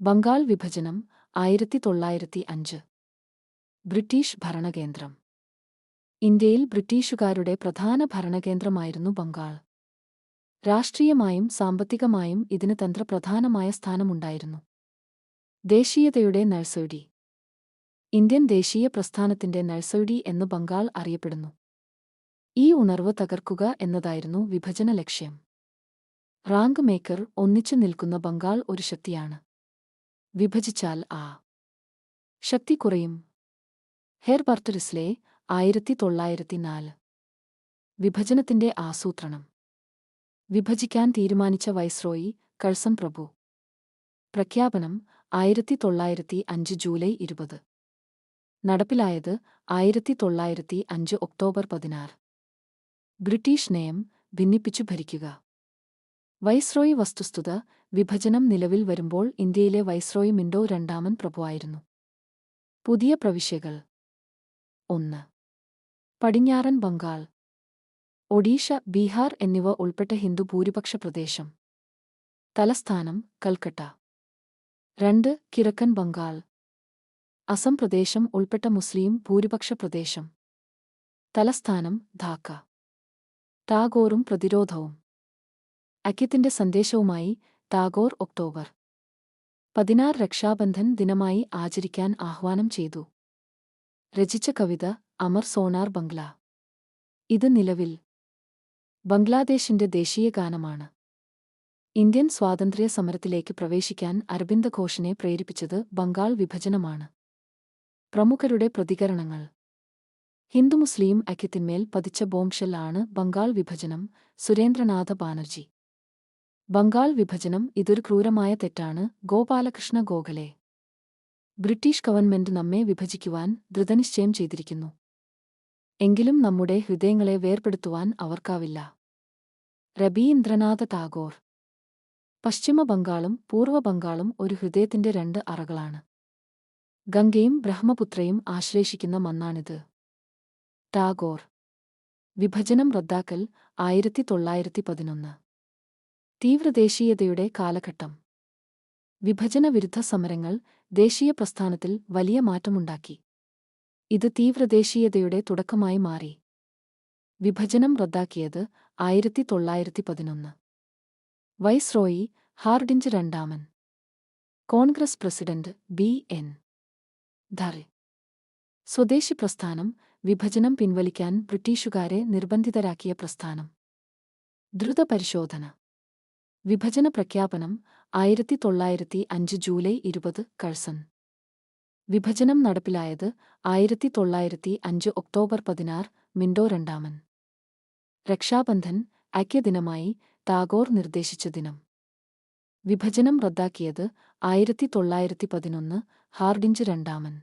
ബംഗാൾ വിഭജനം 1905. ബ്രിട്ടീഷ് ഭരണകേന്ദ്രം. ഇന്ത്യയിൽ ബ്രിട്ടീഷുകാരുടെ പ്രധാന ഭരണകേന്ദ്രമായിരുന്നു ബംഗാൾ. രാഷ്ട്രീയമായും സാമ്പത്തികമായും ഇതിന് തന്ത്രപ്രധാനമായ സ്ഥാനമുണ്ടായിരുന്നു. ദേശീയതയുടെ നഴ്സറി. ഇന്ത്യൻ ദേശീയ പ്രസ്ഥാനത്തിന്റെ നഴ്സറി എന്ന് ബംഗാൾ അറിയപ്പെടുന്നു. ഈ ഉണർവ് തകർക്കുക എന്നതായിരുന്നു വിഭജന ലക്ഷ്യം. റാങ്ക് മേക്കർ ഒന്നിച്ചു നിൽക്കുന്ന ബംഗാൾ ഒരു ശക്തിയാണ്. വിഭജിച്ചാൽ ആ ശക്തി കുറയും. ഹെർബർട്ട് റിസ്ലെ 1904. വിഭജനത്തിന്റെ ആസൂത്രണം. വിഭജിക്കാൻ തീരുമാനിച്ച വൈസ്രോയി കഴ്സൺ പ്രഭു. പ്രഖ്യാപനം 1905 ജൂലൈ 20. നടപ്പിലായത് 1905 ഒക്ടോബർ 16. ബ്രിട്ടീഷ് നയം ഭിന്നിപ്പിച്ചു ഭരിക്കുക. വൈസ്രോയി വസ്തുസ്ഥിത വിഭജനം നിലവിൽ വരുമ്പോൾ ഇന്ത്യയിലെ വൈസ്രോയി മിന്റോ രണ്ടാമൻ പ്രഭുവായിരുന്നു. പുതിയ പ്രവിശ്യകൾ. 1. പടിഞ്ഞാറൻ ബംഗാൾ, ഒഡീഷ, ബീഹാർ എന്നിവ ഉൾപ്പെട്ട ഹിന്ദു ഭൂരിപക്ഷ പ്രദേശം. തലസ്ഥാനം കൽക്കട്ട. 2. കിഴക്കൻ ബംഗാൾ, അസം പ്രദേശം ഉൾപ്പെട്ട മുസ്ലിം ഭൂരിപക്ഷ പ്രദേശം. തലസ്ഥാനം ധാക്ക. ടാഗോറും പ്രതിരോധവും. ഐക്യത്തിന്റെ സന്ദേശവുമായി ടാഗോർ ഒക്ടോബർ 16 രക്ഷാബന്ധൻ ദിനമായി ആചരിക്കാൻ ആഹ്വാനം ചെയ്തു. രചിച്ച കവിത അമർ സോനാർ ബംഗ്ല. ഇത് നിലവിൽ ബംഗ്ലാദേശിന്റെ ദേശീയ ഗാനമാണ്. ഇന്ത്യൻ സ്വാതന്ത്ര്യ സമരത്തിലേക്ക് പ്രവേശിക്കാൻ അരബിന്ദ ഘോഷിനെ പ്രേരിപ്പിച്ചത് ബംഗാൾ വിഭജനമാണ്. പ്രമുഖരുടെ പ്രതികരണങ്ങൾ. ഹിന്ദു-മുസ്ലിം ഐക്യത്തിന്മേൽ പതിച്ച ബോംബെൽ ആണ് ബംഗാൾ വിഭജനം. സുരേന്ദ്രനാഥ ബാനർജി. ബംഗാൾ വിഭജനം ഇതൊരു ക്രൂരമായ തെറ്റാണ്. ഗോപാലകൃഷ്ണ ഗോഖലെ. ബ്രിട്ടീഷ് ഗവൺമെന്റ് നമ്മെ വിഭജിക്കുവാൻ ദൃഢനിശ്ചയം ചെയ്തിരിക്കുന്നു. എങ്കിലും നമ്മുടെ ഹൃദയങ്ങളെ വേർപെടുത്തുവാൻ അവർക്കാവില്ല. രബീന്ദ്രനാഥ ടാഗോർ. പശ്ചിമ ബംഗാളും പൂർവ്വ ബംഗാളും ഒരു ഹൃദയത്തിന്റെ 2 അറകളാണ്. ഗംഗയും ബ്രഹ്മപുത്രയും ആശ്ലേഷിക്കുന്ന മണ്ണാണിത്. ടാഗോർ. വിഭജനം റദ്ദാക്കൽ 1911. തീവ്രദേശീയതയുടെ കാലഘട്ടം. വിഭജന വിരുദ്ധ സമരങ്ങൾ ദേശീയ പ്രസ്ഥാനത്തിൽ വലിയ മാറ്റമുണ്ടാക്കി. ഇത് തീവ്രദേശീയതയുടെ തുടക്കമായി മാറി. വിഭജനം റദ്ദാക്കിയത് 1911. വൈസ്രോയി ഹാർഡിഞ്ച് രണ്ടാമൻ. Congress president B.N. ധറെ. സ്വദേശി പ്രസ്ഥാനം വിഭജനം പിൻവലിക്കാൻ ബ്രിട്ടീഷുകാരെ നിർബന്ധിതരാക്കിയ പ്രസ്ഥാനം. ദ്രുത പരിശോധന. വിഭജന പ്രഖ്യാപനം 1905 ജൂലൈ 20 കഴ്സൺ. വിഭജനം നടപ്പിലായത് 1905 ഒക്ടോബർ 16 മിന്റോ രണ്ടാമൻ. രക്ഷാബന്ധൻ ഐക്യദിനമായി ടാഗോർ നിർദ്ദേശിച്ച ദിനം. വിഭജനം റദ്ദാക്കിയത് 1911 ഹാർഡിഞ്ച് രണ്ടാമൻ.